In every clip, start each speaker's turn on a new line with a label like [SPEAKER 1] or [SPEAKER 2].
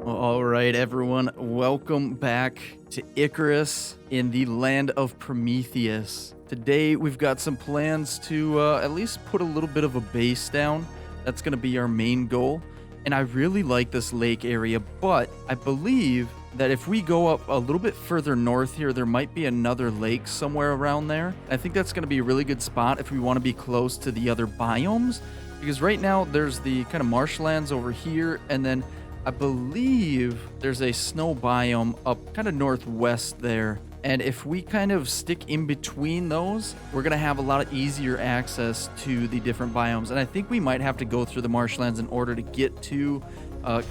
[SPEAKER 1] All right, everyone, welcome back to Icarus in the land of Prometheus. Today, we've got some plans to at least put a little bit of a base down. That's going to be our main goal. And I really like this lake area, but I believe that if we go up a little bit further north here, there might be another lake somewhere around there. I think that's going to be a really good spot if we want to be close to the other biomes, because right now there's the kind of marshlands over here, and then I believe there's a snow biome up kind of northwest there. And if we kind of stick in between those, we're going to have a lot of easier access to the different biomes. And I think we might have to go through the marshlands in order to get to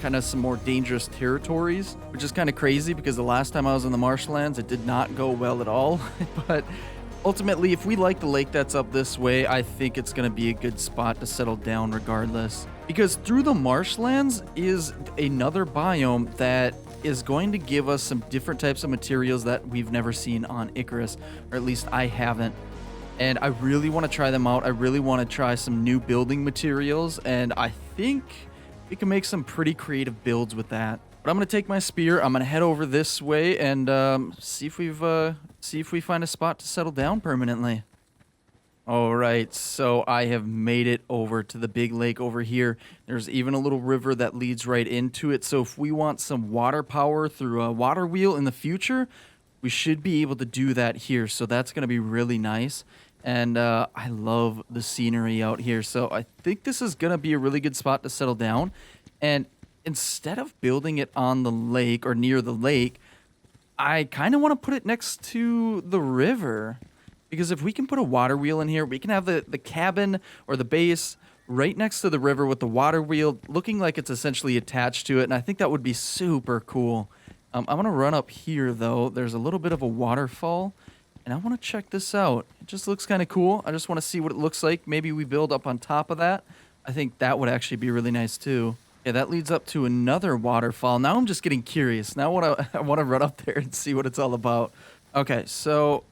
[SPEAKER 1] kind of some more dangerous territories, which is kind of crazy because the last time I was in the marshlands, it did not go well at all. But ultimately, if we like the lake that's up this way, I think it's going to be a good spot to settle down regardless. Because through the marshlands is another biome that is going to give us some different types of materials that we've never seen on Icarus, or at least I haven't. And I really want to try them out. I really want to try some new building materials, and I think we can make some pretty creative builds with that. But I'm going to take my spear, I'm going to head over this way and see if we find a spot to settle down permanently. All right, so I have made it over to the big lake over here. There's even a little river that leads right into it. So if we want some water power through a water wheel in the future, we should be able to do that here. So that's going to be really nice. And I love the scenery out here. So I think this is going to be a really good spot to settle down. And instead of building it on the lake or near the lake, I kind of want to put it next to the river. Because if we can put a water wheel in here, we can have the cabin or the base right next to the river with the water wheel looking like it's essentially attached to it. And I think that would be super cool. I'm going to run up here, though. There's a little bit of a waterfall. And I want to check this out. It just looks kind of cool. I just want to see what it looks like. Maybe we build up on top of that. I think that would actually be really nice, too. Yeah, that leads up to another waterfall. Now I'm just getting curious. Now I want to run up there and see what it's all about. Okay, so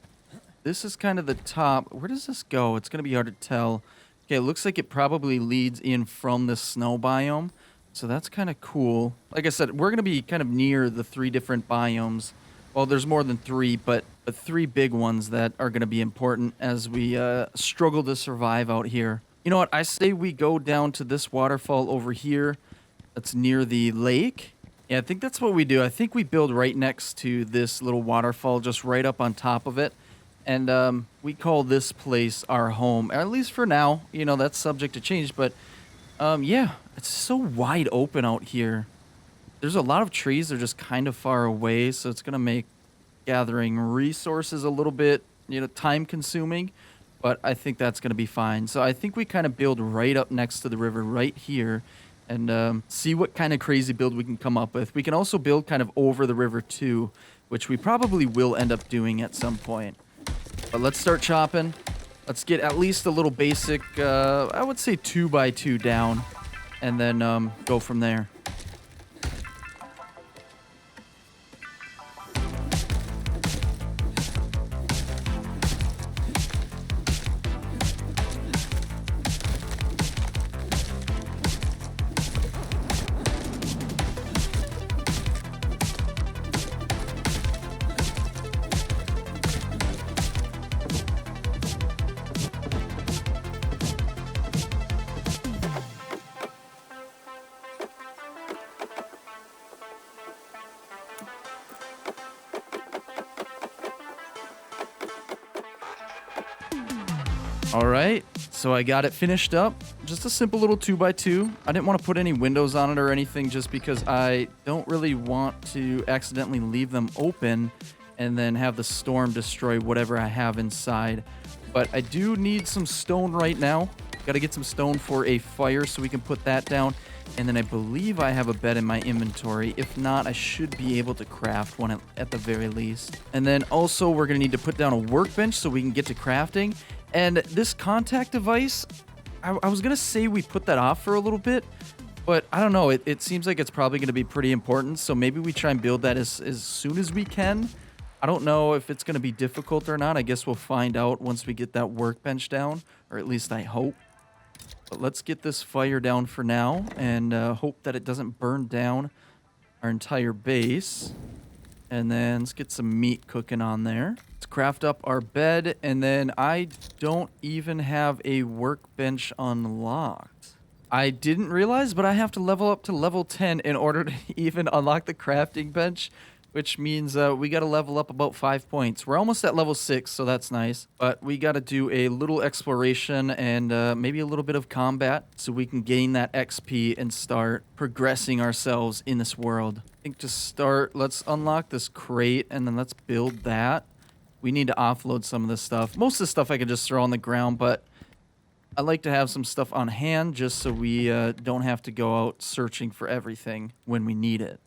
[SPEAKER 1] this is kind of the top. Where does this go? It's going to be hard to tell. Okay, it looks like it probably leads in from the snow biome. So that's kind of cool. Like I said, we're going to be kind of near the three different biomes. Well, there's more than three, but three big ones that are going to be important as we struggle to survive out here. You know what? I say we go down to this waterfall over here that's near the lake. Yeah, I think that's what we do. I think we build right next to this little waterfall, just right up on top of it. And we call this place our home, at least for now. You know, that's subject to change. But yeah, it's so wide open out here. There's a lot of trees. They're just kind of far away. So it's going to make gathering resources a little bit, time consuming. But I think that's going to be fine. So I think we kind of build right up next to the river right here and see what kind of crazy build we can come up with. We can also build kind of over the river too, which we probably will end up doing at some point. But let's start chopping. Let's get at least a little basic, I would say 2x2 down, and then go from there. All right, so I got it finished up. Just a simple little 2x2. I didn't want to put any windows on it or anything just because I don't really want to accidentally leave them open and then have the storm destroy whatever I have inside. But I do need some stone right now. Got to get some stone for a fire so we can put that down. And then I believe I have a bed in my inventory. If not, I should be able to craft one at the very least. And then also we're going to need to put down a workbench so we can get to crafting. And this contact device, I was going to say we put that off for a little bit, but I don't know. It seems like it's probably going to be pretty important, so maybe we try and build that as soon as we can. I don't know if it's going to be difficult or not. I guess we'll find out once we get that workbench down, or at least I hope. But let's get this fire down for now and hope that it doesn't burn down our entire base. And then let's get some meat cooking on there. Let's craft up our bed. And then I don't even have a workbench unlocked. I didn't realize, but I have to level up to level 10 in order to even unlock the crafting bench, which means we got to level up about 5 points. We're almost at level 6, so that's nice. But we got to do a little exploration and maybe a little bit of combat so we can gain that XP and start progressing ourselves in this world. I think to start, let's unlock this crate and then let's build that. We need to offload some of this stuff. Most of the stuff I could just throw on the ground, but I like to have some stuff on hand just so we don't have to go out searching for everything when we need it.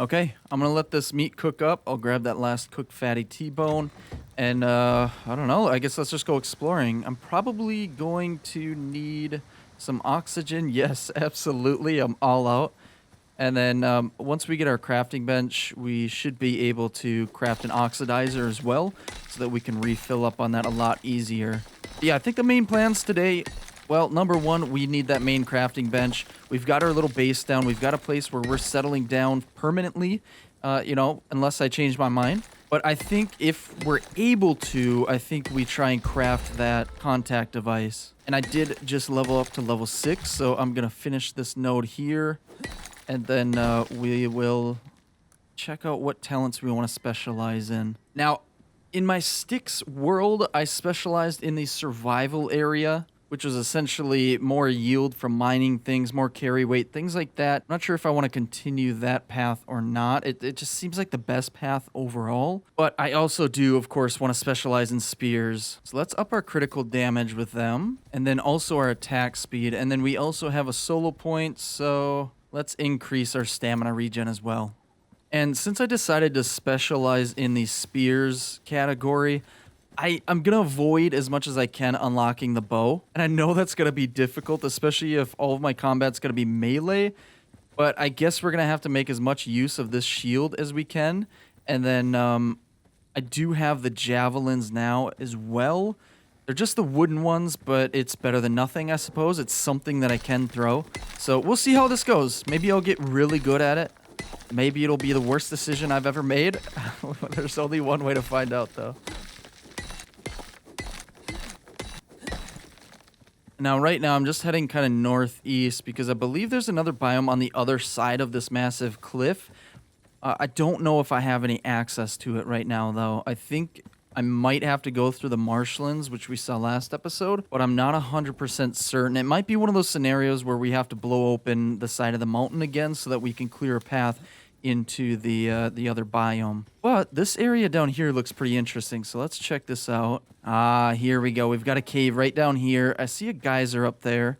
[SPEAKER 1] Okay, I'm going to let this meat cook up. I'll grab that last cooked fatty T-bone. And, I don't know, I guess let's just go exploring. I'm probably going to need some oxygen. Yes, absolutely. I'm all out. And then once we get our crafting bench, we should be able to craft an oxidizer as well so that we can refill up on that a lot easier. Yeah, I think the main plans today, well, number one, we need that main crafting bench. We've got our little base down. We've got a place where we're settling down permanently, you know, unless I change my mind. But I think if we're able to, I think we try and craft that contact device. And I did just level up to level 6, so I'm going to finish this node here. And then we will check out what talents we want to specialize in. Now, in my sticks world, I specialized in the survival area, which was essentially more yield from mining things, more carry weight, things like that. I'm not sure if I want to continue that path or not. It just seems like the best path overall. But I also do, of course, want to specialize in spears. So let's up our critical damage with them. And then also our attack speed. And then we also have a solo point, so let's increase our stamina regen as well. And since I decided to specialize in the spears category, I'm going to avoid as much as I can unlocking the bow. And I know that's going to be difficult, especially if all of my combat's going to be melee. But I guess we're going to have to make as much use of this shield as we can. And then I do have the javelins now as well. They're just the wooden ones, but it's better than nothing, I suppose. It's something that I can throw. So we'll see how this goes. Maybe I'll get really good at it. Maybe it'll be the worst decision I've ever made. There's only one way to find out, though. Now, right now, I'm just heading kind of northeast because I believe there's another biome on the other side of this massive cliff. I don't know if I have any access to it right now, though. I think I might have to go through the Marshlands, which we saw last episode, but I'm not 100% certain. It might be one of those scenarios where we have to blow open the side of the mountain again so that we can clear a path into the other biome. But this area down here looks pretty interesting, so let's check this out. Ah, here we go. We've got a cave right down here. I see a geyser up there.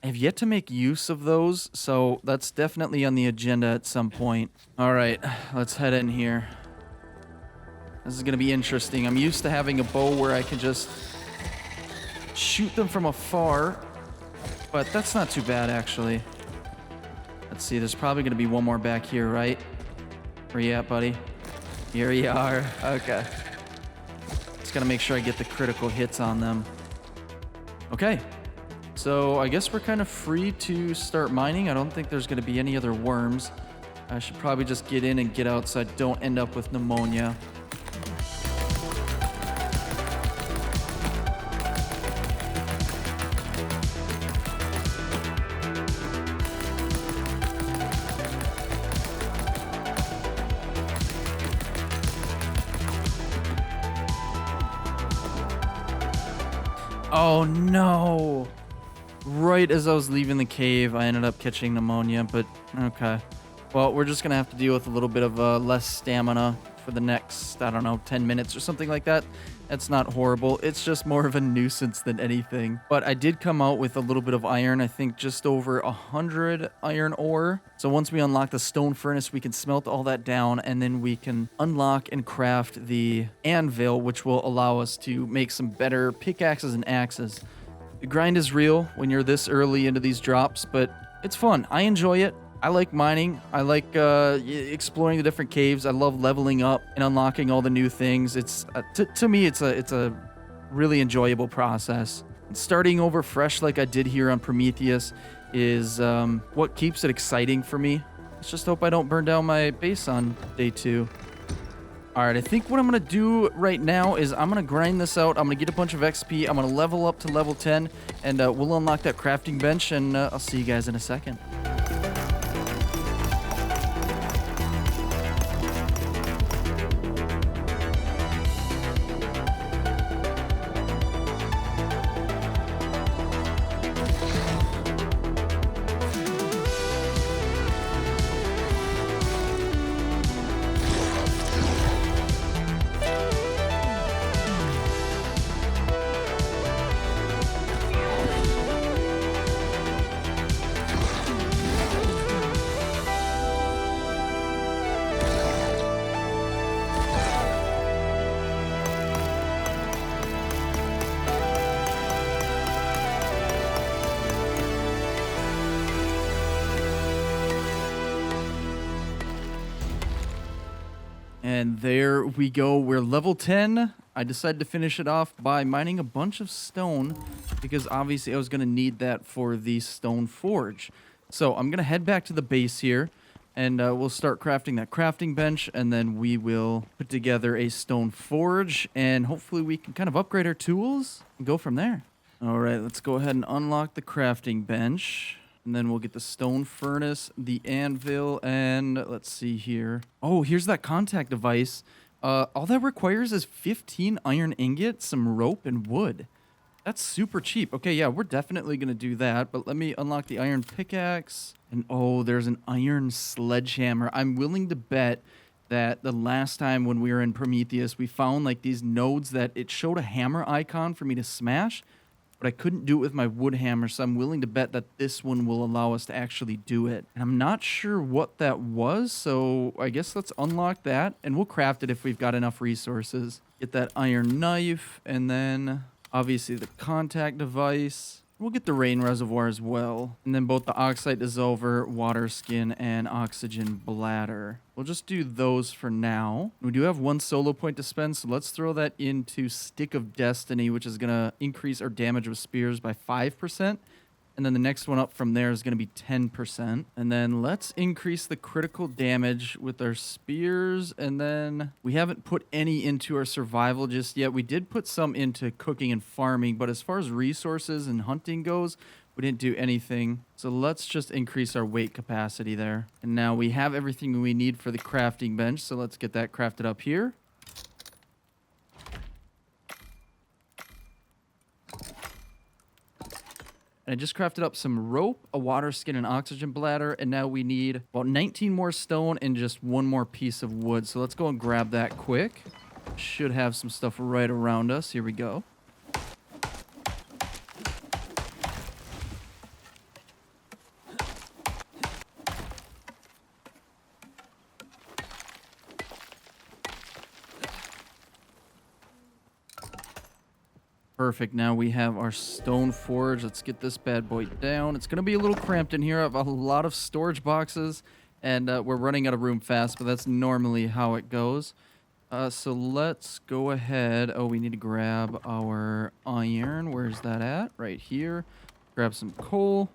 [SPEAKER 1] I have yet to make use of those, so that's definitely on the agenda at some point. All right, let's head in here. This is going to be interesting. I'm used to having a bow where I can just shoot them from afar, but that's not too bad, actually. Let's see, there's probably going to be one more back here, right? Where you at, buddy? Here you are. Okay. Just got to make sure I get the critical hits on them. Okay. So I guess we're kind of free to start mining. I don't think there's going to be any other worms. I should probably just get in and get out so I don't end up with pneumonia. Oh no! Right as I was leaving the cave, I ended up catching pneumonia, but okay. Well, we're just gonna have to deal with a little bit of less stamina for the next, I don't know, 10 minutes or something like that. That's not horrible. It's just more of a nuisance than anything. But I did come out with a little bit of iron, I think just over 100 iron ore. So once we unlock the stone furnace, we can smelt all that down, and then we can unlock and craft the anvil, which will allow us to make some better pickaxes and axes. The grind is real when you're this early into these drops, but it's fun. I enjoy it. I like mining. I like exploring the different caves. I love leveling up and unlocking all the new things. It's to me, it's a really enjoyable process. And starting over fresh like I did here on Prometheus is what keeps it exciting for me. Let's just hope I don't burn down my base on day 2. All right, I think what I'm going to do right now is I'm going to grind this out. I'm going to get a bunch of XP. I'm going to level up to level 10, and we'll unlock that crafting bench, and I'll see you guys in a second. And there we go. We're level 10. I decided to finish it off by mining a bunch of stone because obviously I was going to need that for the stone forge. So I'm going to head back to the base here and we'll start crafting that crafting bench, and then we will put together a stone forge, and hopefully we can kind of upgrade our tools and go from there. All right, let's go ahead and unlock the crafting bench. And then we'll get the stone furnace, the anvil, and let's see here. Oh, here's that contact device. All that requires is 15 iron ingots, some rope, and wood. That's super cheap. Okay, yeah, we're definitely going to do that. But let me unlock the iron pickaxe. And oh, there's an iron sledgehammer. I'm willing to bet that the last time when we were in Prometheus, we found like these nodes that it showed a hammer icon for me to smash. But I couldn't do it with my wood hammer, so I'm willing to bet that this one will allow us to actually do it. And I'm not sure what that was, so I guess let's unlock that, and we'll craft it if we've got enough resources. Get that iron knife, and then obviously the contact device. We'll get the rain reservoir as well. And then both the oxide dissolver, water skin, and oxygen bladder. We'll just do those for now. We do have one solo point to spend, so let's throw that into Stick of Destiny, which is going to increase our damage with spears by 5%. And then the next one up from there is going to be 10%. And then let's increase the critical damage with our spears. And then we haven't put any into our survival just yet. We did put some into cooking and farming, but as far as resources and hunting goes, we didn't do anything. So let's just increase our weight capacity there. And now we have everything we need for the crafting bench. So let's get that crafted up here. And I just crafted up some rope, a water skin, and oxygen bladder. And now we need about 19 more stone and just one more piece of wood. So let's go and grab that quick. Should have some stuff right around us. Here we go. Perfect. Now we have our stone forge. Let's get this bad boy down. It's going to be a little cramped in here. I have a lot of storage boxes, and we're running out of room fast, but that's normally how it goes. So let's go ahead. Oh, we need to grab our iron. Where's that at? Right here. Grab some coal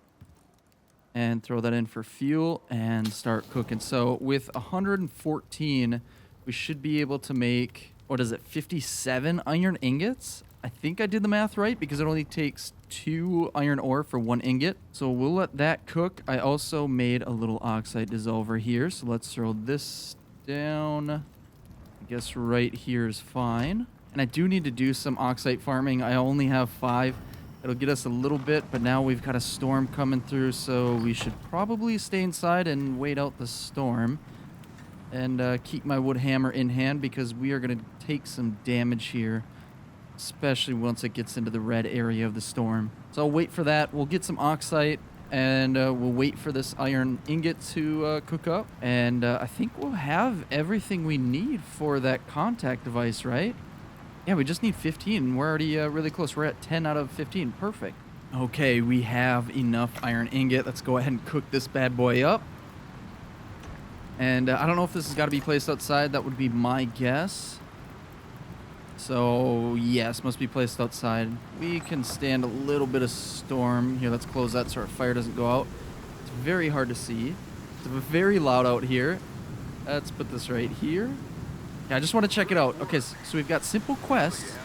[SPEAKER 1] and throw that in for fuel and start cooking. So with 114, we should be able to make, what is it, 57 iron ingots? I think I did the math right because it only takes 2 iron ore for 1 ingot. So we'll let that cook. I also made a little oxide dissolver here. So let's throw this down. I guess right here is fine. And I do need to do some oxide farming. I only have 5. It'll get us a little bit, but now we've got a storm coming through. So we should probably stay inside and wait out the storm. And keep my wood hammer in hand because we are going to take some damage here, especially once it gets into the red area of the storm. So I'll wait for that. We'll get some oxide, and we'll wait for this iron ingot to cook up. And I think we'll have everything we need for that contact device, right? Yeah, we just need 15. We're already really close. We're at 10 out of 15. Perfect. Okay, we have enough iron ingot. Let's go ahead and cook this bad boy up. And I don't know if this has got to be placed outside. That would be my guess. So, yes, must be placed outside. We can stand a little bit of storm. Here, let's close that so our fire doesn't go out. It's very hard to see. It's very loud out here. Let's put this right here. Yeah, I just want to check it out. Okay, so we've got simple quests.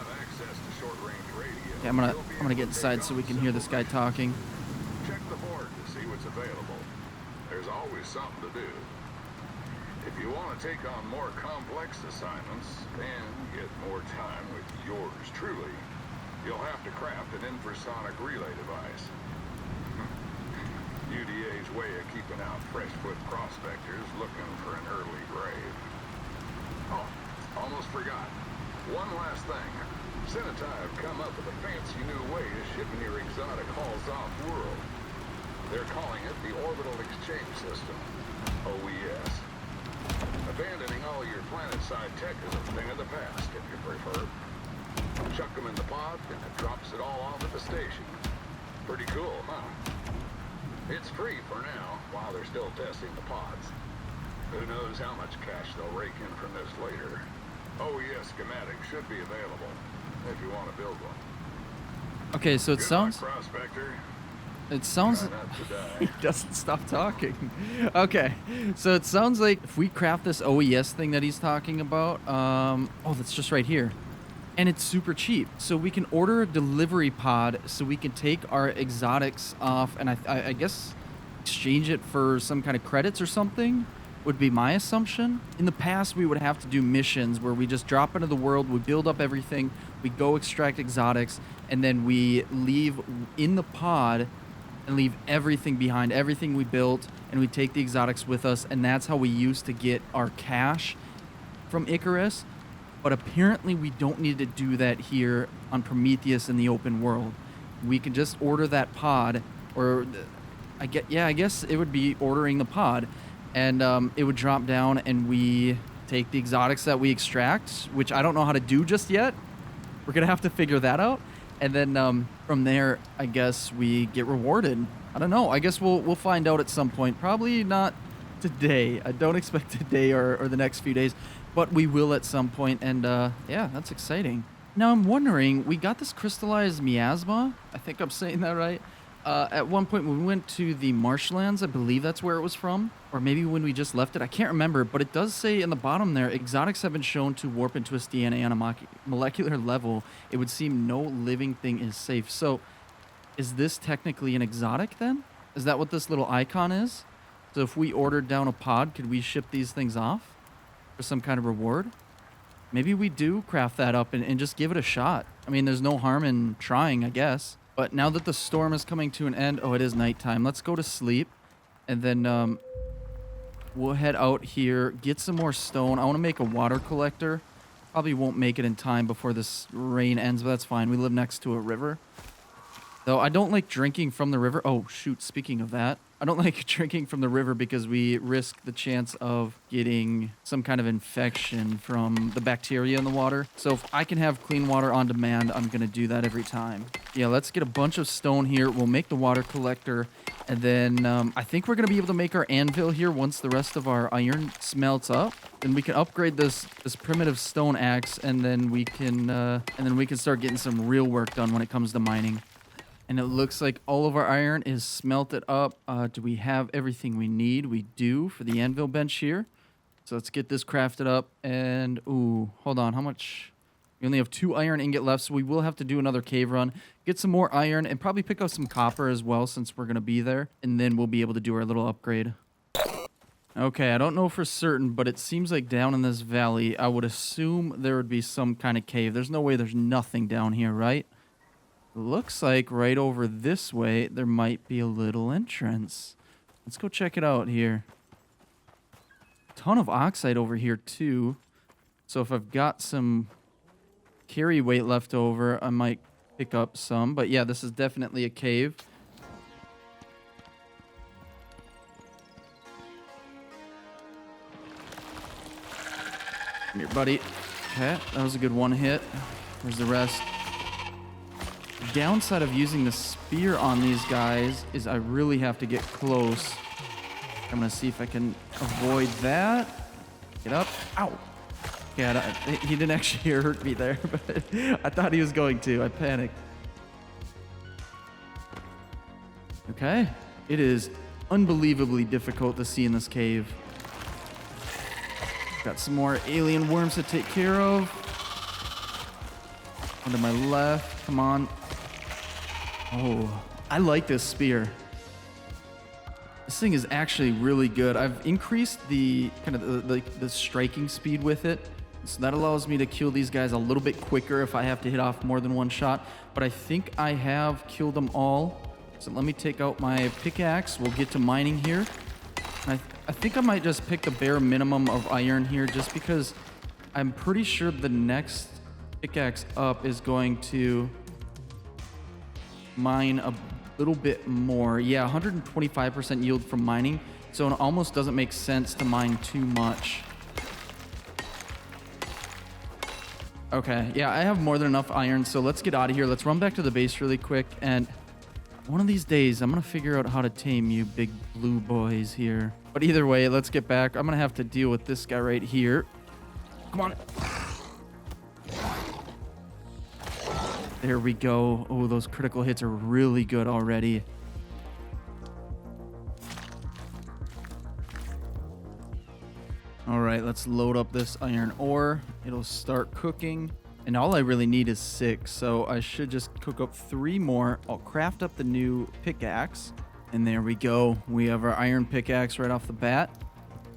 [SPEAKER 1] Okay, I'm gonna get inside so we can hear this guy talking.
[SPEAKER 2] Check the board to see what's available. There's always something to do. If you want to take on more complex assignments and get more time with yours truly, you'll have to craft an infrasonic relay device. UDA's way of keeping out fresh-foot prospectors looking for an early grave. Oh, almost forgot. One last thing. Senatai have come up with a fancy new way of shipping your exotic hauls off-world. They're calling it the Orbital Exchange System, OES. Abandoning all your planet-side tech is a thing of the past, if you prefer. Chuck them in the pod, and it drops it all off at the station. Pretty cool, huh? It's free for now, while they're still testing the pods. Who knows how much cash they'll rake in from this later. OES schematics should be available, if you want to build one.
[SPEAKER 1] Okay, so
[SPEAKER 2] Good luck, prospector.
[SPEAKER 1] It sounds... He doesn't stop talking. Okay, so it sounds like if we craft this OES thing that he's talking about... oh, that's just right here. And it's super cheap. So we can order a delivery pod so we can take our exotics off and I guess exchange it for some kind of credits or something would be my assumption. In the past, we would have to do missions where we just drop into the world, we build up everything, we go extract exotics, and then we leave in the pod and leave everything behind, everything we built, and we take the exotics with us, and that's how we used to get our cash from Icarus. But apparently we don't need to do that here on Prometheus in the open world. We can just order that pod, or I guess it would be ordering the pod, and it would drop down and we take the exotics that we extract, which I don't know how to do just yet. We're gonna have to figure that out. And then from there, I guess we get rewarded. I don't know. I guess we'll find out at some point. Probably not today. I don't expect today or the next few days, but we will at some point. And yeah, that's exciting. Now I'm wondering, we got this crystallized miasma. I think I'm saying that right. At one point when we went to the Marshlands, I believe that's where it was from. Or maybe when we just left it. I can't remember, but it does say in the bottom there, exotics have been shown to warp into its DNA on a molecular level. It would seem no living thing is safe. So is this technically an exotic then? Is that what this little icon is? So if we ordered down a pod, could we ship these things off for some kind of reward? Maybe we do craft that up and just give it a shot. I mean, there's no harm in trying, I guess. But now that the storm is coming to an end, oh, it is nighttime. Let's go to sleep. And then we'll head out here, get some more stone. I want to make a water collector. Probably won't make it in time before this rain ends, but that's fine. We live next to a river. Though I don't like drinking from the river. Oh, shoot, speaking of that. I don't like drinking from the river because we risk the chance of getting some kind of infection from the bacteria in the water. So if I can have clean water on demand, I'm going to do that every time. Yeah, let's get a bunch of stone here. We'll make the water collector. And then I think we're going to be able to make our anvil here once the rest of our iron smelts up. Then we can upgrade this primitive stone axe, and then we can start getting some real work done when it comes to mining. And it looks like all of our iron is smelted up. Do we have everything we need? We do for the anvil bench here. So let's get this crafted up. And, ooh, hold on. How much? We only have 2 iron ingot left, so we will have to do another cave run. Get some more iron and probably pick up some copper as well since we're going to be there. And then we'll be able to do our little upgrade. Okay, I don't know for certain, but it seems like down in this valley, I would assume there would be some kind of cave. There's no way there's nothing down here, right? Looks like right over this way, there might be a little entrance. Let's go check it out here. Ton of oxide over here, too. So if I've got some carry weight left over, I might pick up some. But yeah, this is definitely a cave. Come here, buddy. Okay, that was a good one hit. Where's the rest? The downside of using the spear on these guys is I really have to get close. I'm going to see if I can avoid that. Get up. Ow. Yeah, he didn't actually hurt me there, but I thought he was going to. I panicked. Okay. It is unbelievably difficult to see in this cave. Got some more alien worms to take care of. One to my left. Come on. Oh, I like this spear. This thing is actually really good. I've increased the kind of the striking speed with it. So that allows me to kill these guys a little bit quicker if I have to hit off more than one shot. But I think I have killed them all. So let me take out my pickaxe. We'll get to mining here. I think I might just pick the bare minimum of iron here just because I'm pretty sure the next pickaxe up is going to mine a little bit more. Yeah, 125% yield from mining. So it almost doesn't make sense to mine too much. Okay, yeah, I have more than enough iron, so let's get out of here. Let's run back to the base really quick, and one of these days, I'm going to figure out how to tame you big blue boys here. But either way, let's get back. I'm going to have to deal with this guy right here. Come on. There we go. Oh, those critical hits are really good already. All right, let's load up this iron ore. It'll start cooking. And all I really need is 6, so I should just cook up 3 more. I'll craft up the new pickaxe. And there we go. We have our iron pickaxe right off the bat.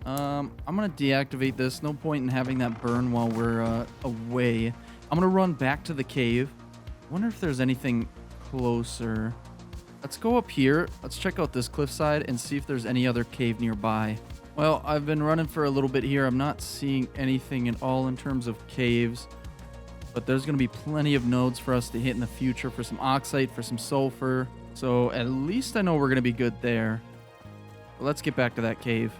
[SPEAKER 1] I'm going to deactivate this. No point in having that burn while we're away. I'm going to run back to the cave. I wonder if there's anything closer. Let's go up here. Let's check out this cliffside and see if there's any other cave nearby. Well, I've been running for a little bit here. I'm not seeing anything at all in terms of caves. But there's going to be plenty of nodes for us to hit in the future for some oxide, for some sulfur. So at least I know we're going to be good there. But let's get back to that cave.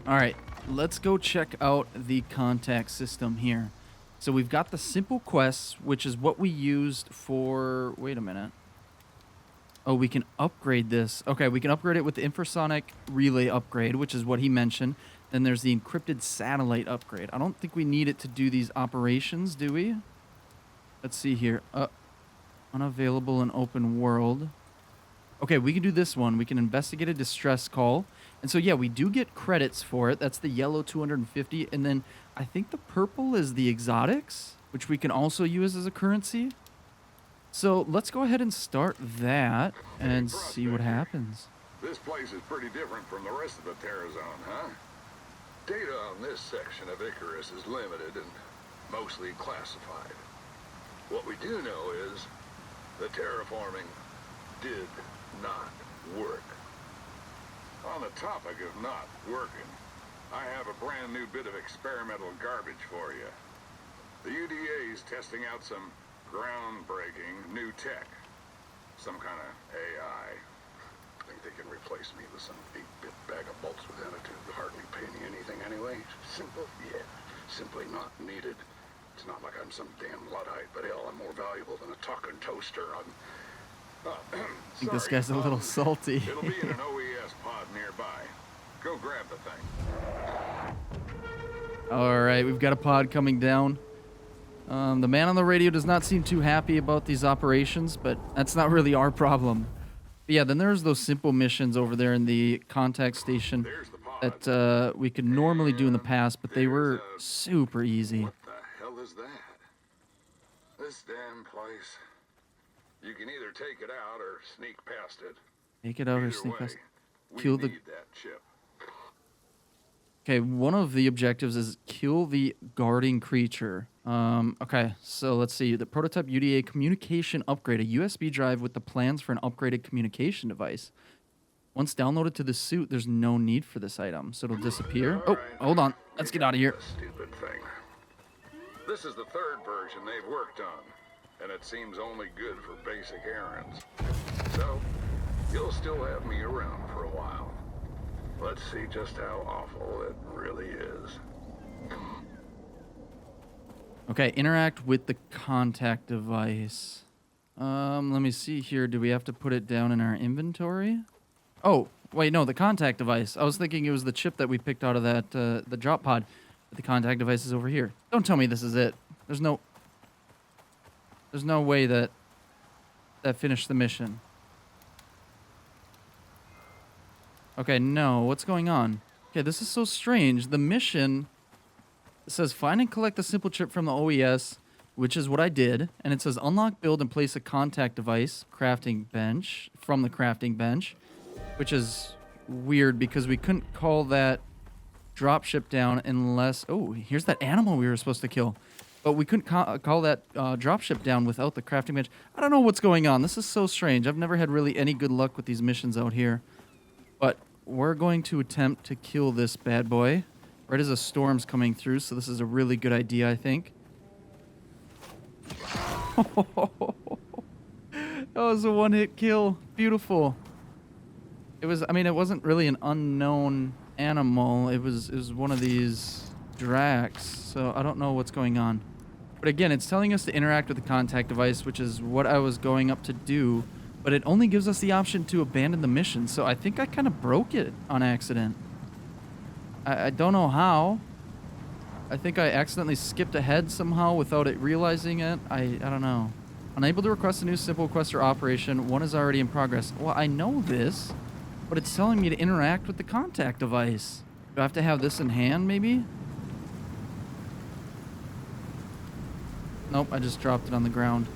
[SPEAKER 1] All right, let's go check out the contact system here. So we've got the simple quests, which is what we used for... Wait a minute. Oh, we can upgrade this. Okay, we can upgrade it with the infrasonic relay upgrade, which is what he mentioned. Then there's the encrypted satellite upgrade. I don't think we need it to do these operations, do we? Let's see here. Unavailable in open world. Okay, we can do this one. We can investigate a distress call. And so, yeah, we do get credits for it. That's the yellow 250. And then I think the purple is the exotics, which we can also use as a currency. So let's go ahead and start that and see what happens.
[SPEAKER 2] This place is pretty different from the rest of the Terra Zone, huh? Data on this section of Icarus is limited and mostly classified. What we do know is the terraforming did not work. On the topic of not working, I have a brand new bit of experimental garbage for you. The UDA's testing out some groundbreaking new tech. Some kind of AI. Think they can replace me with some 8-bit bag of bolts with attitude that hardly pay me anything anyway? Simple? Yeah. Simply not needed. It's not like I'm some damn Luddite, but hell, I'm more valuable than a talking toaster.
[SPEAKER 1] I think this guy's a little salty.
[SPEAKER 2] It'll be in an OES pod nearby. Go grab the thing.
[SPEAKER 1] All right, we've got a pod coming down. The man on the radio does not seem too happy about these operations, but that's not really our problem. But yeah, then there's those simple missions over there in the contact station.
[SPEAKER 2] There's the pod.
[SPEAKER 1] that we could normally do in the past, but they
[SPEAKER 2] There's
[SPEAKER 1] were super easy.
[SPEAKER 2] What the hell is that? This damn place. You can either take it out or sneak past it.
[SPEAKER 1] Take it out or
[SPEAKER 2] Either
[SPEAKER 1] sneak
[SPEAKER 2] way,
[SPEAKER 1] past.
[SPEAKER 2] we
[SPEAKER 1] Kill the.
[SPEAKER 2] need that chip.
[SPEAKER 1] Okay, one of the objectives is kill the guarding creature. Okay, so let's see. The prototype UDA communication upgrade, a USB drive with the plans for an upgraded communication device. Once downloaded to the suit, there's no need for this item, so it'll disappear.
[SPEAKER 2] All
[SPEAKER 1] Oh,
[SPEAKER 2] right.
[SPEAKER 1] hold on. Let's get out of here.
[SPEAKER 2] This stupid thing. This is the third version they've worked on, and it seems only good for basic errands. So, you'll still have me around for a while. Let's see just how awful it really is.
[SPEAKER 1] Okay, interact with the contact device. Let me see here. Do we have to put it down in our inventory? Oh, wait, no, the contact device. I was thinking it was the chip that we picked out of that the drop pod. But the contact device is over here. Don't tell me this is it. There's no way that finished the mission. Okay, no. What's going on? Okay, this is so strange. The mission says find and collect the simple chip from the OES, which is what I did. And it says unlock, build, and place a contact device, crafting bench, from the crafting bench, which is weird because we couldn't call that dropship down unless... Oh, here's that animal we were supposed to kill. But we couldn't call that dropship down without the crafting bench. I don't know what's going on. This is so strange. I've never had really any good luck with these missions out here. But we're going to attempt to kill this bad boy. Right as a storm's coming through, so this is a really good idea, I think. That was a one-hit kill. Beautiful. It was, I mean, it wasn't really an unknown animal. It was one of these Drax, so I don't know what's going on. But again, it's telling us to interact with the contact device, which is what I was going up to do. But it only gives us the option to abandon the mission, so I think I kind of broke it on accident. I don't know how. I think I accidentally skipped ahead somehow without it realizing it. I don't know. Unable to request a new simple quest or operation. One is already in progress. Well, I know this, but it's telling me to interact with the contact device. Do I have to have this in hand, maybe? Nope, I just dropped it on the ground.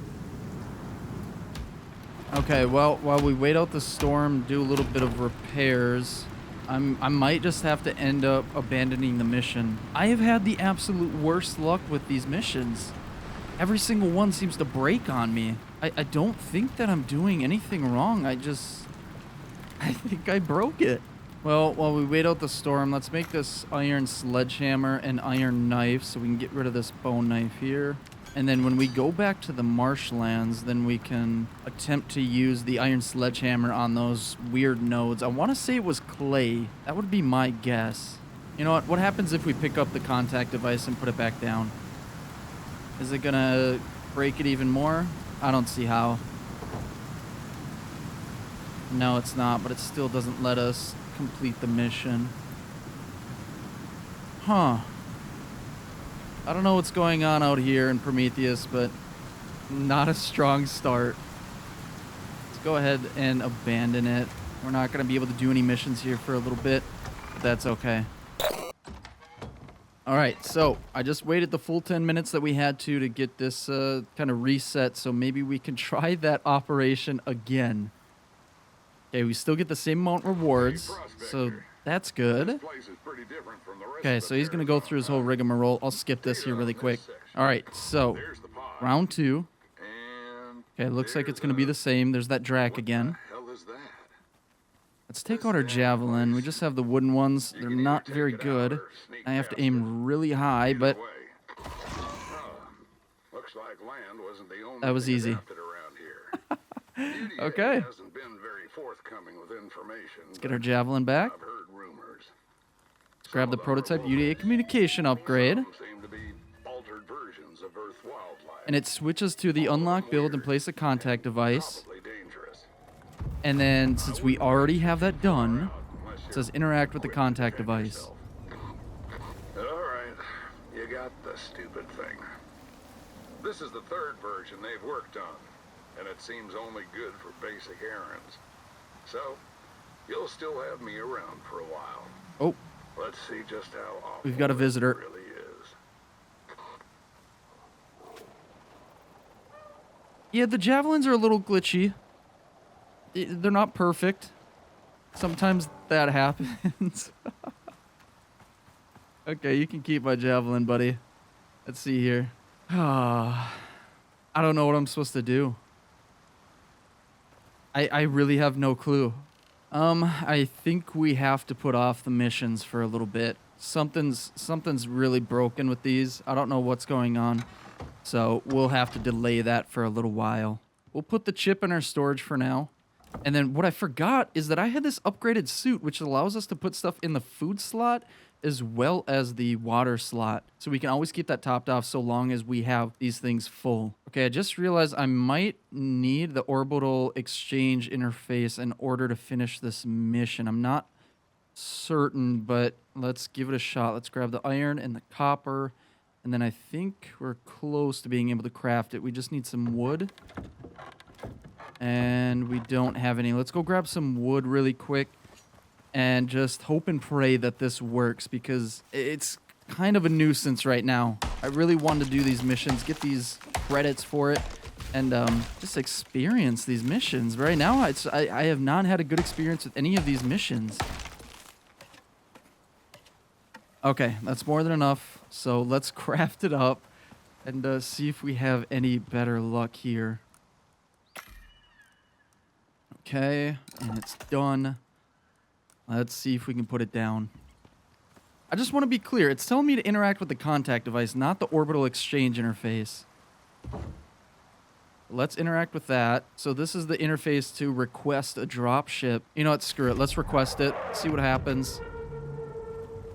[SPEAKER 1] Okay, well, while we wait out the storm, do a little bit of repairs, I might just have to end up abandoning the mission. I have had the absolute worst luck with these missions. Every single one seems to break on me. I don't think that I'm doing anything wrong. I think I broke it. Well, while we wait out the storm, let's make this iron sledgehammer and iron knife so we can get rid of this bone knife here. And then when we go back to the marshlands, then we can attempt to use the iron sledgehammer on those weird nodes. I want to say it was clay. That would be my guess. You know what? What happens if we pick up the contact device and put it back down? Is it going to break it even more? I don't see how. No, it's not, but it still doesn't let us complete the mission. Huh. I don't know what's going on out here in Prometheus, but not a strong start. Let's go ahead and abandon it. We're not going to be able to do any missions here for a little bit, but that's okay. All right, so I just waited the full 10 minutes that we had to get this kind of reset, so maybe we can try that operation again. Okay, we still get the same amount of rewards, so that's good. Okay, so he's going to go through his whole rigmarole. I'll skip this here really quick. All right, so round 2. Okay, looks like it's going to be the same. There's that Drac again. Let's take out our javelin. We just have the wooden ones. They're not very good. I have to aim really high, but that was easy. Okay. Let's get our javelin back. Let's grab the prototype UDA communication upgrade. And it switches to the unlock, build, and place a contact device. And then, since we already have that done, it says interact with the contact device.
[SPEAKER 2] Alright, you got the stupid thing. This is the third version they've worked on, and it seems only good for basic errands. So, you'll still have me around for a while.
[SPEAKER 1] Oh,
[SPEAKER 2] Let's see just how awful
[SPEAKER 1] We've got a visitor.
[SPEAKER 2] it really is.
[SPEAKER 1] Yeah, the javelins are a little glitchy. They're not perfect. Sometimes that happens. Okay, you can keep my javelin, buddy. Let's see here. I don't know what I'm supposed to do. I really have no clue. I think we have to put off the missions for a little bit. Something's really broken with these. I don't know what's going on. So we'll have to delay that for a little while. We'll put the chip in our storage for now. And then what I forgot is that I had this upgraded suit, which allows us to put stuff in the food slot as well as the water slot. So we can always keep that topped off so long as we have these things full. Okay, I just realized I might need the orbital exchange interface in order to finish this mission. I'm not certain, but let's give it a shot. Let's grab the iron and the copper. And then I think we're close to being able to craft it. We just need some wood. And we don't have any. Let's go grab some wood really quick and just hope and pray that this works, because it's kind of a nuisance right now. I really wanted to do these missions, get these credits for it, and just experience these missions. Right now, I have not had a good experience with any of these missions. Okay, that's more than enough. So let's craft it up and see if we have any better luck here. Okay, and it's done. Let's see if we can put it down. I just want to be clear. It's telling me to interact with the contact device, not the orbital exchange interface. Let's interact with that. So this is the interface to request a dropship. You know what? Screw it. Let's request it. See what happens.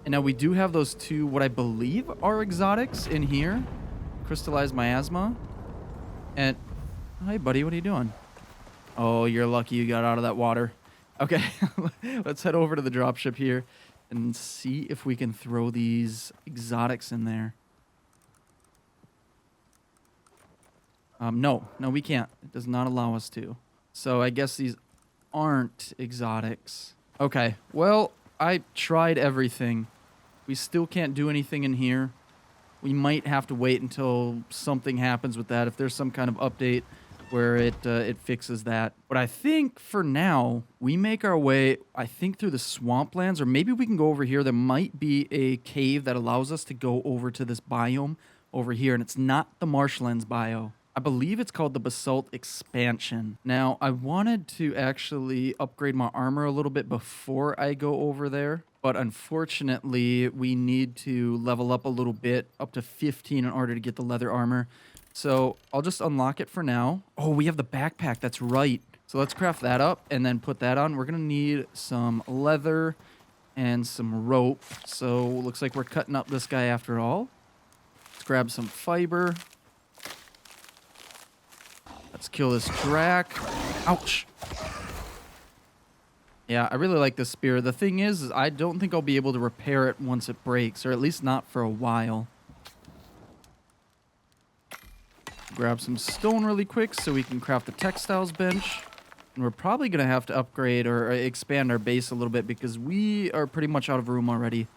[SPEAKER 1] And now we do have those two, what I believe are exotics in here. Crystallized miasma. And, hey buddy, what are you doing? Oh, you're lucky you got out of that water. Okay, let's head over to the dropship here and see if we can throw these exotics in there. No, we can't. It does not allow us to. So I guess these aren't exotics. Okay, well, I tried everything. We still can't do anything in here. We might have to wait until something happens with that, if there's some kind of update where it fixes that. But I think for now, we make our way, I think, through the swamplands, or maybe we can go over here. There might be a cave that allows us to go over to this biome over here, and it's not the Marshlands bio. I believe it's called the Basalt Expansion. Now, I wanted to actually upgrade my armor a little bit before I go over there, but unfortunately, we need to level up a little bit, up to 15 in order to get the leather armor. So I'll just unlock it for now. Oh, we have the backpack. That's right. So let's craft that up and then put that on. We're going to need some leather and some rope. So looks like we're cutting up this guy after all. Let's grab some fiber. Let's kill this drac. Ouch. Yeah, I really like this spear. The thing is I don't think I'll be able to repair it once it breaks, or at least not for a while. Grab some stone really quick so we can craft the textiles bench. And we're probably going to have to upgrade or expand our base a little bit because we are pretty much out of room already.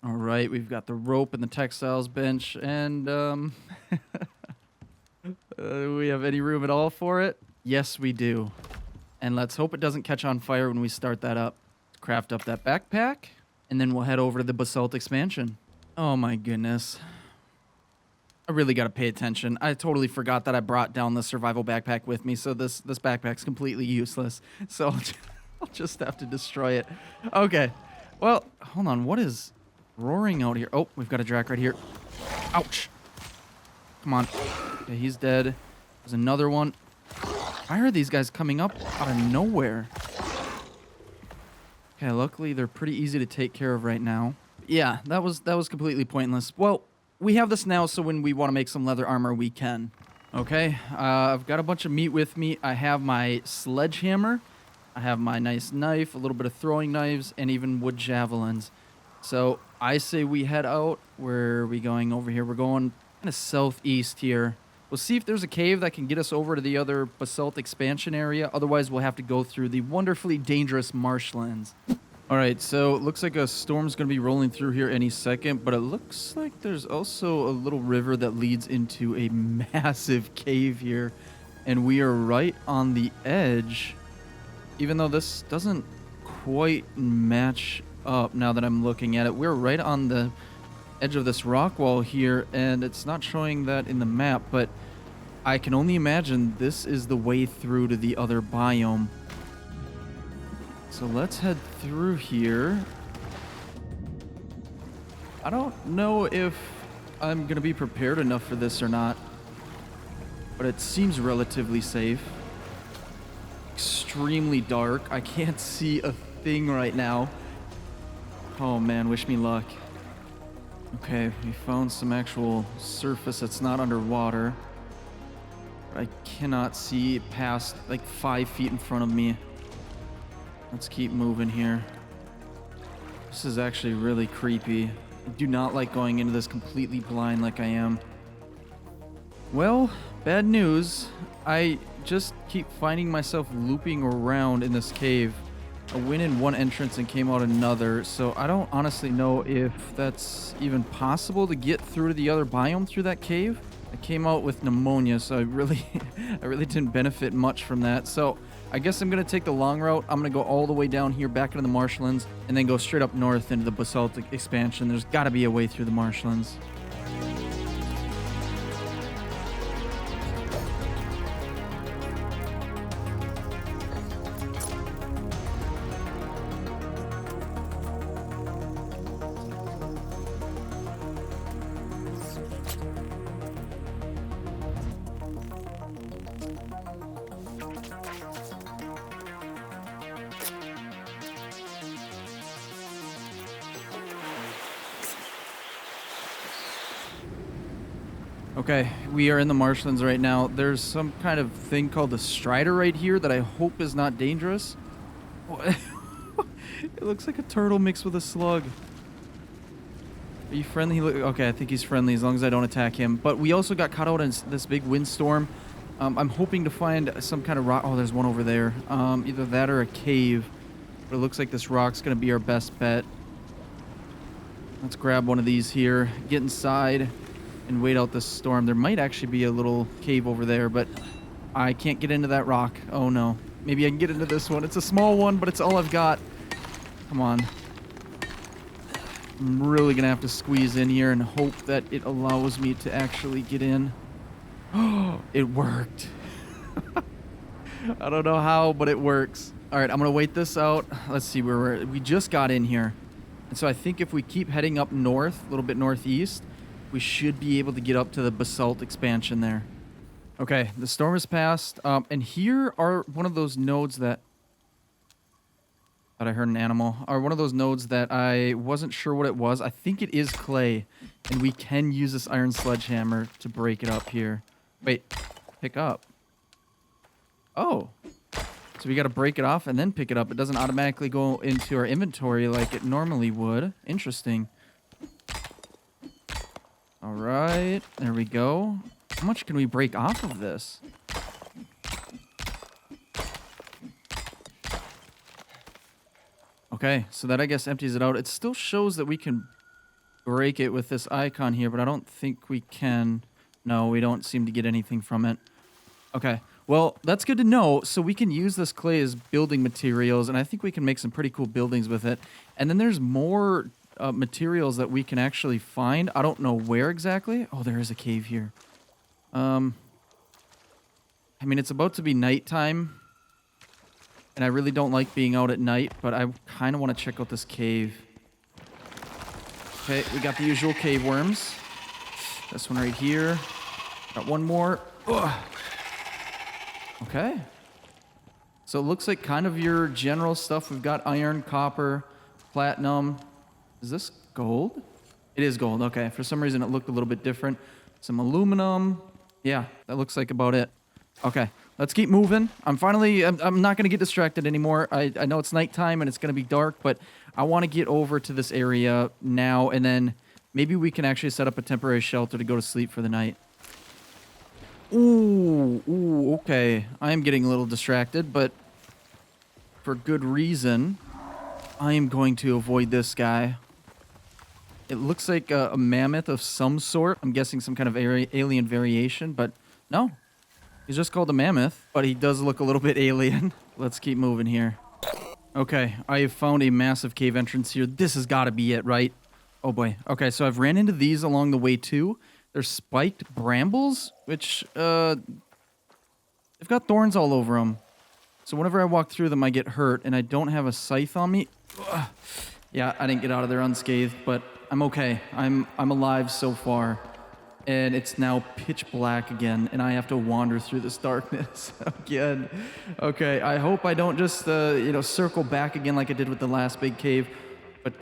[SPEAKER 1] All right, we've got the rope and the textiles bench. And we have any room at all for it? Yes, we do. And let's hope it doesn't catch on fire when we start that up. Let's craft up that backpack. And then we'll head over to the Basalt Expansion. Oh my goodness. I really got to pay attention. I totally forgot that I brought down the survival backpack with me, so this backpack's completely useless. So I'll just have to destroy it. Okay. Well, hold on. What is roaring out here? Oh, we've got a drac right here. Ouch. Come on. Okay, he's dead. There's another one. Why are these guys coming up out of nowhere? Okay, luckily they're pretty easy to take care of right now. Yeah, that was completely pointless. Well, we have this now, so when we want to make some leather armor, we can. Okay, I've got a bunch of meat with me. I have my sledgehammer. I have my nice knife, a little bit of throwing knives, and even wood javelins. So I say we head out. Where are we going over here? We're going kind of southeast here. We'll see if there's a cave that can get us over to the other basalt expansion area. Otherwise, we'll have to go through the wonderfully dangerous marshlands. All right, so it looks like a storm's going to be rolling through here any second, but it looks like there's also a little river that leads into a massive cave here, and we are right on the edge, even though this doesn't quite match up now that I'm looking at it. We're right on the edge of this rock wall here, and it's not showing that in the map, but I can only imagine this is the way through to the other biome. So let's head through here. I don't know if I'm gonna be prepared enough for this or not, but it seems relatively safe. Extremely dark. I can't see a thing right now. Oh man, wish me luck. Okay, we found some actual surface that's not underwater. I cannot see past like 5 feet in front of me. Let's keep moving here. This is actually really creepy. I do not like going into this completely blind like I am. Well, bad news. I just keep finding myself looping around in this cave. I went in one entrance and came out another, so I don't honestly know if that's even possible to get through to the other biome through that cave. I came out with pneumonia, so I really didn't benefit much from that. So I guess I'm going to take the long route. I'm going to go all the way down here back into the marshlands and then go straight up north into the basalt expansion. There's got to be a way through the marshlands. Okay, we are in the marshlands right now. There's some kind of thing called the strider right here that I hope is not dangerous. It looks like a turtle mixed with a slug. Are you friendly? Okay, I think he's friendly as long as I don't attack him. But we also got caught out in this big windstorm. I'm hoping to find some kind of rock. Oh, there's one over there. Either that or a cave. But it looks like this rock's going to be our best bet. Let's grab one of these here, get inside, and wait out this storm. There might actually be a little cave over there, but I can't get into that rock. Oh no. Maybe I can get into this one. It's a small one, but it's all I've got. Come on. I'm really gonna have to squeeze in here and hope that it allows me to actually get in. Oh, it worked. I don't know how, but it works. All right, I'm gonna wait this out. Let's see where we just got in here. And so I think if we keep heading up north, a little bit northeast, we should be able to get up to the basalt expansion there. Okay, the storm has passed. And here are one of those nodes that I heard an animal. Are one of those nodes that I wasn't sure what it was. I think it is clay. And we can use this iron sledgehammer to break it up here. Wait, pick up. Oh. So we got to break it off and then pick it up. It doesn't automatically go into our inventory like it normally would. Interesting. All right, there we go. How much can we break off of this? Okay, so that I guess empties it out. It still shows that we can break it with this icon here, but I don't think we can. No, we don't seem to get anything from it. Okay, well, that's good to know. So we can use this clay as building materials, and I think we can make some pretty cool buildings with it. And then there's more materials that we can actually find. I don't know where exactly. Oh, there is a cave here. I mean, it's about to be nighttime, and I really don't like being out at night, but I kind of want to check out this cave. Okay, we got the usual cave worms. This one right here. Got one more. Ugh. Okay. So it looks like kind of your general stuff. We've got iron, copper, platinum. Is this gold? It is gold. Okay. For some reason, it looked a little bit different. Some aluminum. Yeah, that looks like about it. Okay. Let's keep moving. I'm not going to get distracted anymore. I know it's nighttime and it's going to be dark, but I want to get over to this area now, and then maybe we can actually set up a temporary shelter to go to sleep for the night. Ooh, okay. I am getting a little distracted, but for good reason. I am going to avoid this guy. It looks like a mammoth of some sort. I'm guessing some kind of alien variation, but no. He's just called a mammoth, but he does look a little bit alien. Let's keep moving here. Okay, I have found a massive cave entrance here. This has got to be it, right? Oh boy. Okay, so I've ran into these along the way too. They're spiked brambles, which, they've got thorns all over them. So whenever I walk through them, I get hurt, and I don't have a scythe on me. Ugh. Yeah, I didn't get out of there unscathed, but I'm okay. I'm alive so far. And it's now pitch black again, and I have to wander through this darkness again. Okay, I hope I don't just, circle back again like I did with the last big cave. But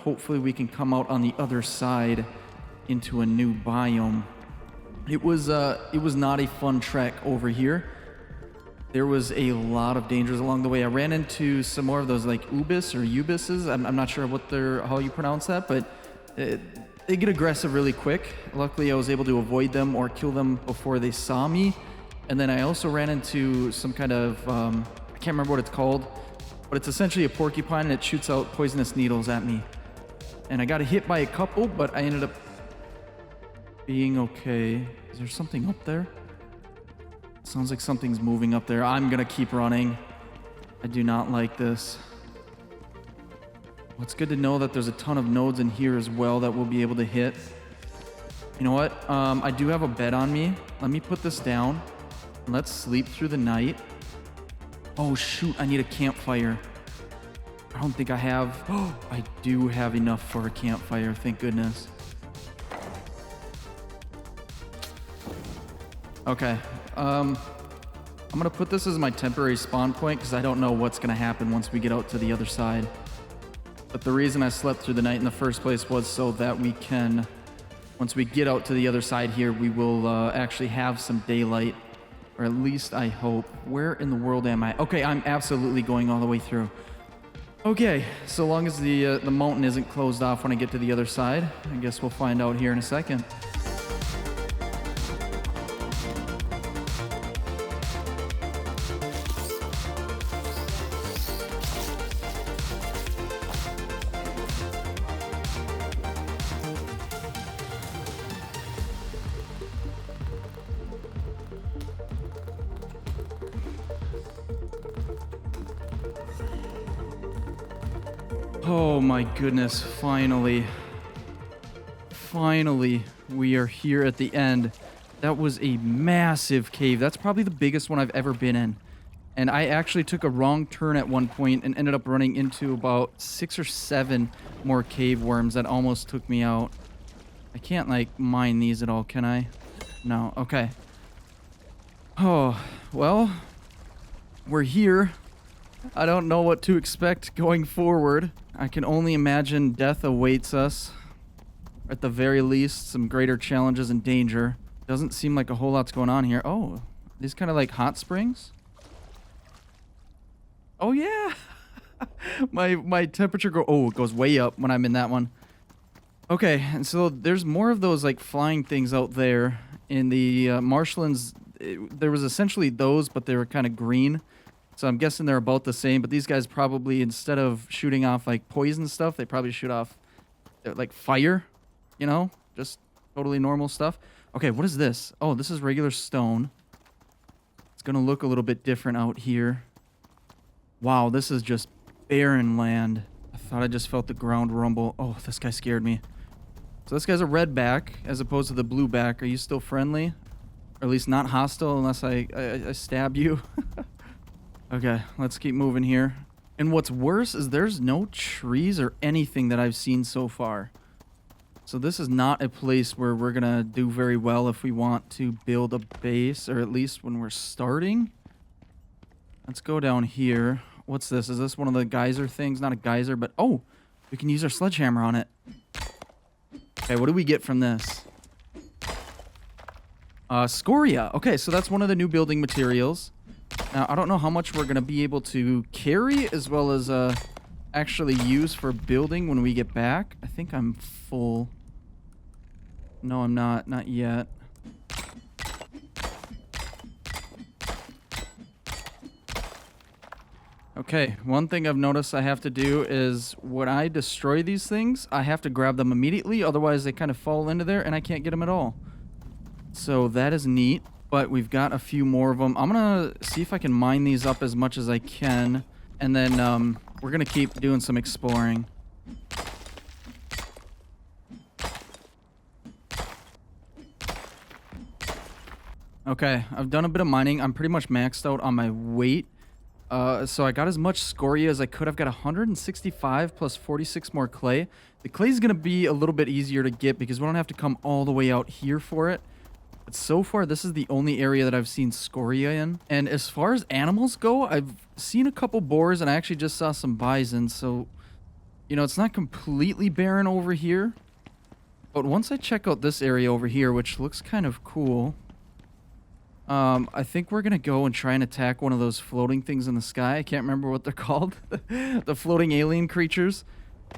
[SPEAKER 1] hopefully we can come out on the other side into a new biome. It was not a fun trek over here. There was a lot of dangers along the way. I ran into some more of those like ubuses. I'm not sure how you pronounce that, but they get aggressive really quick. Luckily, I was able to avoid them or kill them before they saw me. And then I also ran into some kind of, I can't remember what it's called, but it's essentially a porcupine and it shoots out poisonous needles at me. And I got hit by a couple, but I ended up being okay. Is there something up there? Sounds like something's moving up there. I'm gonna keep running. I do not like this. Well, it's good to know that there's a ton of nodes in here as well that we'll be able to hit. You know what? I do have a bed on me. Let me put this down. And let's sleep through the night. Oh shoot, I need a campfire. I don't think I have. Oh, I do have enough for a campfire, thank goodness. Okay. I'm gonna put this as my temporary spawn point because I don't know what's gonna happen once we get out to the other side. But the reason I slept through the night in the first place was so that we can, once we get out to the other side here, we will actually have some daylight. Or at least I hope. Where in the world am I? Okay, I'm absolutely going all the way through. Okay, so long as the mountain isn't closed off when I get to the other side, I guess we'll find out here in a second. Oh my goodness, finally. Finally, we are here at the end. That was a massive cave. That's probably the biggest one I've ever been in. And I actually took a wrong turn at one point and ended up running into about 6 or 7 more cave worms that almost took me out. I can't, like, mine these at all, can I? No, okay. Oh, well, we're here. I don't know what to expect going forward. I can only imagine death awaits us. At the very least, some greater challenges and danger. Doesn't seem like a whole lot's going on here. Oh, these kind of like hot springs? Oh yeah. my temperature it goes way up when I'm in that one. Okay, and so there's more of those like flying things out there in the marshlands. There was essentially those, but they were kind of green. So I'm guessing they're about the same, but these guys probably, instead of shooting off like poison stuff, they probably shoot off like fire, you know, just totally normal stuff. Okay, what is this? Oh, this is regular stone. It's gonna look a little bit different out here. Wow, this is just barren land. I thought I just felt the ground rumble. Oh, this guy scared me. So this guy's a redback as opposed to the blueback. Are you still friendly? Or at least not hostile unless I stab you? Okay, let's keep moving here. And what's worse is there's no trees or anything that I've seen so far. So this is not a place where we're gonna do very well if we want to build a base, or at least when we're starting. Let's go down here. What's this? Is this one of the geyser things? Not a geyser, but oh, we can use our sledgehammer on it. Okay, what do we get from this? Scoria. Okay, so that's one of the new building materials. Now, I don't know how much we're going to be able to carry as well as actually use for building when we get back. I think I'm full. No, I'm not. Not yet. Okay, one thing I've noticed I have to do is when I destroy these things, I have to grab them immediately. Otherwise, they kind of fall into there and I can't get them at all. So that is neat, but we've got a few more of them. I'm going to see if I can mine these up as much as I can. And then we're going to keep doing some exploring. Okay, I've done a bit of mining. I'm pretty much maxed out on my weight. So I got as much scoria as I could. I've got 165 plus 46 more clay. The clay is going to be a little bit easier to get because we don't have to come all the way out here for it. But so far, this is the only area that I've seen scoria in. And as far as animals go, I've seen a couple boars and I actually just saw some bison. So, you know, it's not completely barren over here. But once I check out this area over here, which looks kind of cool... I think we're gonna go and try and attack one of those floating things in the sky. I can't remember what they're called. The floating alien creatures.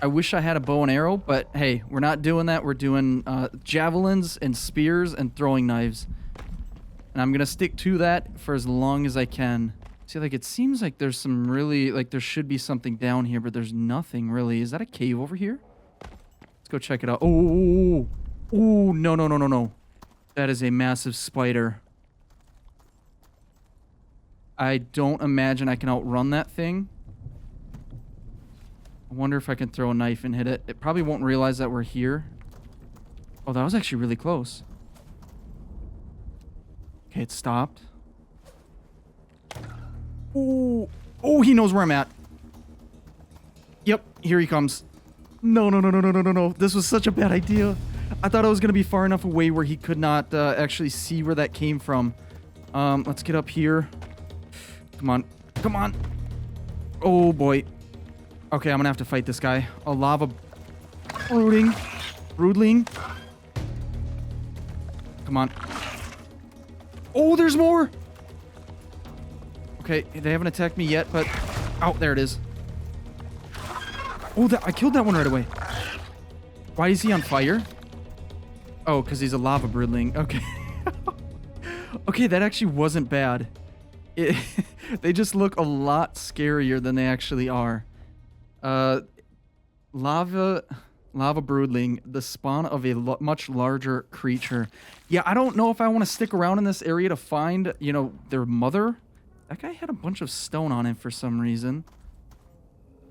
[SPEAKER 1] I wish I had a bow and arrow, but hey, we're not doing that. We're doing javelins and spears and throwing knives. And I'm gonna stick to that for as long as I can. See, like, it seems like there's some really, like, there should be something down here, but there's nothing really. Is that a cave over here? Let's go check it out. Oh, no, no, no, no, no. That is a massive spider. I don't imagine I can outrun that thing. I wonder if I can throw a knife and hit it. It probably won't realize that we're here. Oh, that was actually really close. Okay, it stopped. Oh, he knows where I'm at. Yep, here he comes. No, no, no, no, no, no, no, no. This was such a bad idea. I thought I was going to be far enough away where he could not actually see where that came from. Let's get up here. Come on. Come on. Oh, boy. Okay, I'm going to have to fight this guy. A lava broodling. Come on. Oh, there's more. Okay, they haven't attacked me yet, but... Oh, there it is. Oh, I killed that one right away. Why is he on fire? Oh, because he's a lava broodling. Okay. Okay, that actually wasn't bad. They just look a lot scarier than they actually are. Lava broodling, the spawn of a much larger creature. Yeah, I don't know if I want to stick around in this area to find, you know, their mother. That guy had a bunch of stone on him for some reason.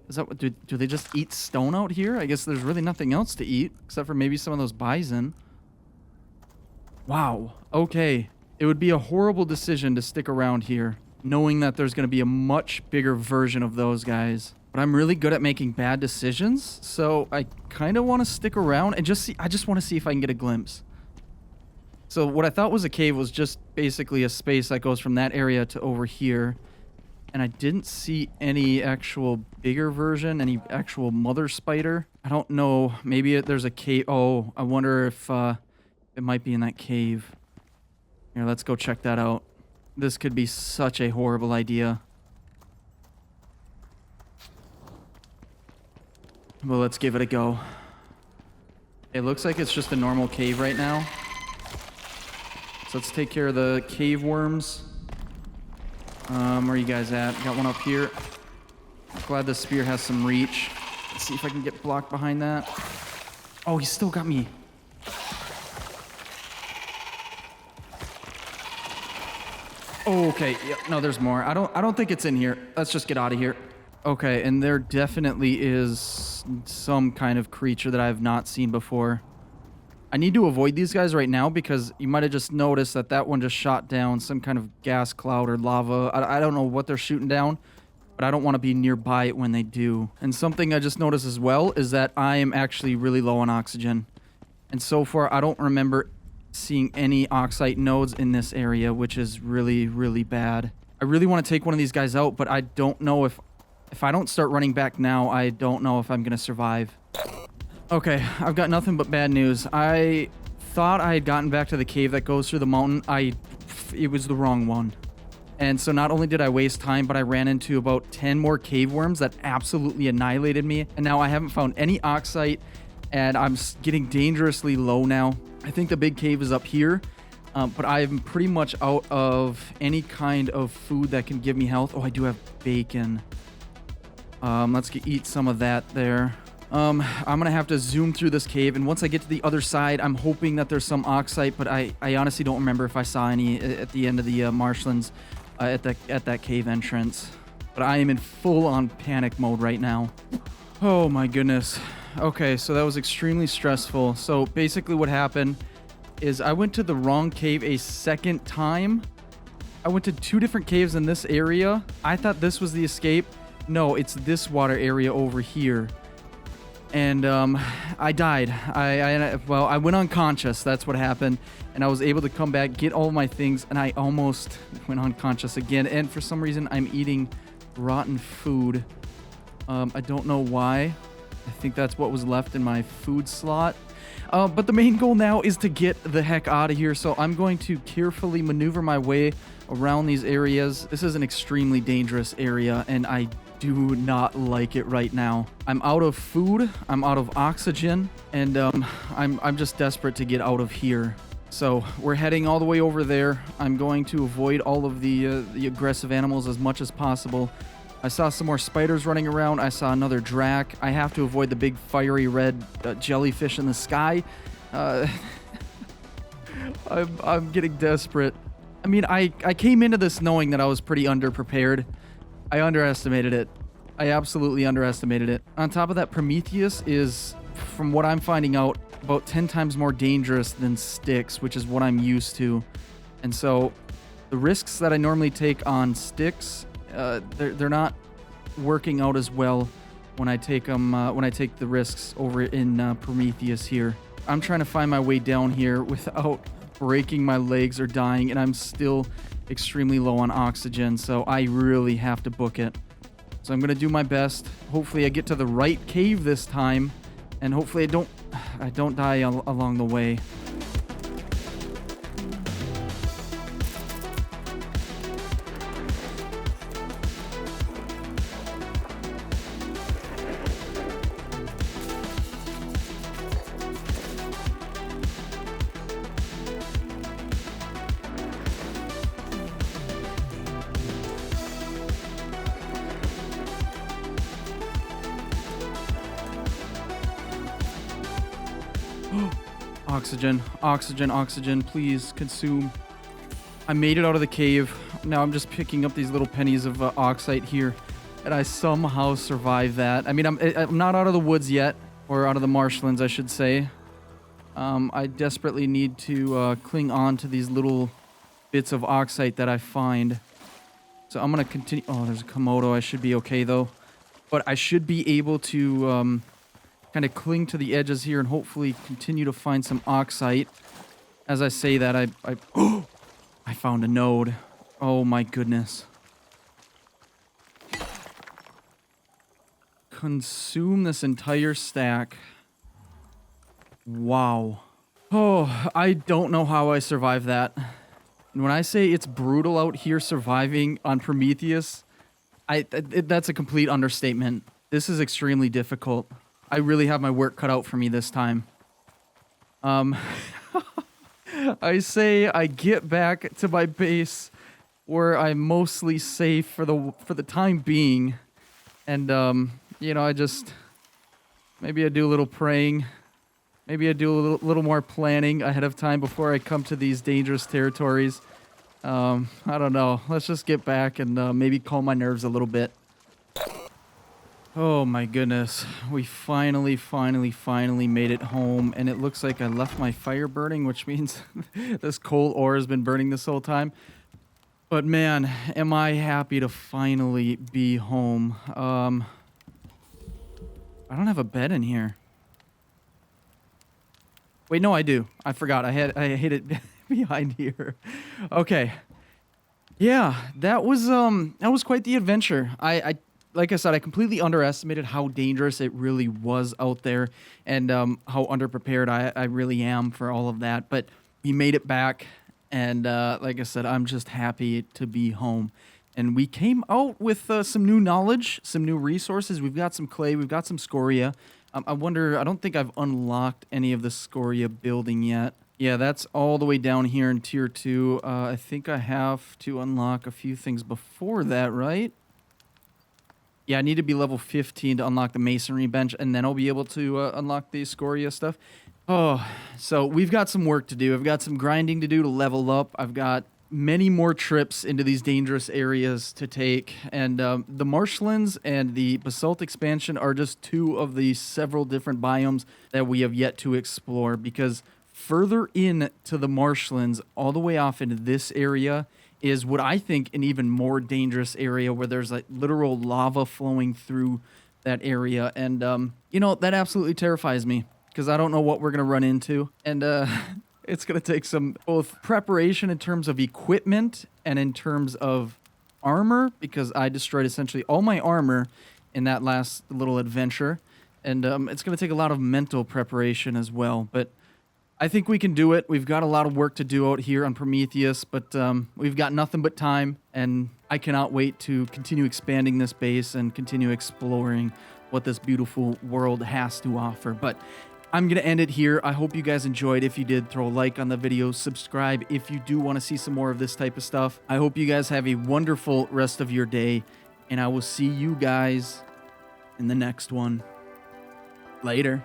[SPEAKER 1] Is that what, do they just eat stone out here? I guess there's really nothing else to eat except for maybe some of those bison. Wow. Okay. It would be a horrible decision to stick around here, knowing that there's going to be a much bigger version of those guys. But I'm really good at making bad decisions, so I kind of want to stick around and just see. I just want to see if I can get a glimpse. So what I thought was a cave was just basically a space that goes from that area to over here. And I didn't see any actual bigger version, any actual mother spider. I don't know. Maybe there's a cave. Oh, I wonder if it might be in that cave. Here, let's go check that out. This could be such a horrible idea. Well, let's give it a go. It looks like it's just a normal cave right now. So let's take care of the cave worms. Where are you guys at? Got one up here. Glad the spear has some reach. Let's see if I can get blocked behind that. Oh, he still got me. Oh, okay. Yeah, no, there's more. I don't think it's in here. Let's just get out of here. Okay, and there definitely is some kind of creature that I have not seen before. I need to avoid these guys right now because you might have just noticed that that one just shot down some kind of gas cloud or lava. I don't know what they're shooting down, but I don't want to be nearby it when they do. And something I just noticed as well is that I am actually really low on oxygen. And so far, I don't remember seeing any oxite nodes in this area, which is really, really bad. I really want to take one of these guys out, but I don't know if I don't start running back now, I don't know if I'm going to survive. Okay, I've got nothing but bad news. I thought I had gotten back to the cave that goes through the mountain. It was the wrong one. And so not only did I waste time, but I ran into about 10 more cave worms that absolutely annihilated me. And now I haven't found any oxite, and I'm getting dangerously low now. I think the big cave is up here, but I'm pretty much out of any kind of food that can give me health. Oh, I do have bacon. Eat some of that there. I'm gonna have to zoom through this cave, and once I get to the other side, I'm hoping that there's some oxite, but I honestly don't remember if I saw any at the end of the marshlands at that cave entrance. But I am in full-on panic mode right now. Oh my goodness. Okay, so that was extremely stressful. So basically what happened is I went to the wrong cave a second time. I went to 2 different caves in this area. I thought this was the escape. No, it's this water area over here. And I died. I went unconscious. That's what happened. And I was able to come back, get all my things, and I almost went unconscious again. And for some reason, I'm eating rotten food. I don't know why. I think that's what was left in my food slot. But the main goal now is to get the heck out of here. So I'm going to carefully maneuver my way around these areas. This is an extremely dangerous area, and I do not like it right now. I'm out of food, I'm out of oxygen, and I'm just desperate to get out of here. So we're heading all the way over there. I'm going to avoid all of the aggressive animals as much as possible. I saw some more spiders running around. I saw another drac. I have to avoid the big fiery red jellyfish in the sky. I'm getting desperate. I mean, I came into this knowing that I was pretty underprepared. I underestimated it. I absolutely underestimated it. On top of that, Prometheus is, from what I'm finding out, about 10 times more dangerous than Styx, which is what I'm used to. And so the risks that I normally take on Styx, they're not working out as well when I take the risks over in Prometheus here. I'm trying to find my way down here without breaking my legs or dying, and I'm still extremely low on oxygen, so I really have to book it. So I'm gonna do my best. Hopefully I get to the right cave this time, and hopefully I don't die along the way. Oxygen, oxygen, oxygen, please consume. I made it out of the cave. Now I'm just picking up these little pennies of oxite here, and I somehow survived that. I mean, I'm not out of the woods yet, or out of the marshlands, I should say. I desperately need to cling on to these little bits of oxite that I find. So I'm gonna continue. Oh, there's a Komodo. I should be okay though, but I should be able to kind of cling to the edges here and hopefully continue to find some oxite. As I say that, I found a node. Oh my goodness. Consume this entire stack. Wow. Oh, I don't know how I survived that. And when I say it's brutal out here surviving on Prometheus, that's a complete understatement. This is extremely difficult. I really have my work cut out for me this time. I say I get back to my base where I'm mostly safe for the time being, and you know, maybe I do a little praying, maybe I do a little more planning ahead of time before I come to these dangerous territories. I don't know. Let's just get back and maybe calm my nerves a little bit. Oh my goodness, we finally made it home, and it looks like I left my fire burning, which means this coal ore has been burning this whole time. But man, am I happy to finally be home. I don't have a bed in here. Wait, no, I do. I forgot. I hid it behind here. Okay. Yeah, that was quite the adventure. Like I said, I completely underestimated how dangerous it really was out there, and how underprepared I really am for all of that. But we made it back, and like I said, I'm just happy to be home. And we came out with some new knowledge, some new resources. We've got some clay, we've got some scoria. I don't think I've unlocked any of the scoria building yet. Yeah, that's all the way down here in Tier 2. I think I have to unlock a few things before that, right? Yeah, I need to be level 15 to unlock the masonry bench, and then I'll be able to unlock the scoria stuff. Oh, so we've got some work to do. I've got some grinding to do to level up. I've got many more trips into these dangerous areas to take, and the Marshlands and the Basalt expansion are just two of the several different biomes that we have yet to explore, because further in to the Marshlands, all the way off into this area, is what I think an even more dangerous area where there's like literal lava flowing through that area. And, you know, that absolutely terrifies me because I don't know what we're going to run into. And it's going to take some both preparation in terms of equipment and in terms of armor, because I destroyed essentially all my armor in that last little adventure. And it's going to take a lot of mental preparation as well. But I think we can do it. We've got a lot of work to do out here on Prometheus, but we've got nothing but time, and I cannot wait to continue expanding this base and continue exploring what this beautiful world has to offer. But I'm going to end it here. I hope you guys enjoyed. If you did, throw a like on the video, subscribe if you do want to see some more of this type of stuff. I hope you guys have a wonderful rest of your day, and I will see you guys in the next one. Later.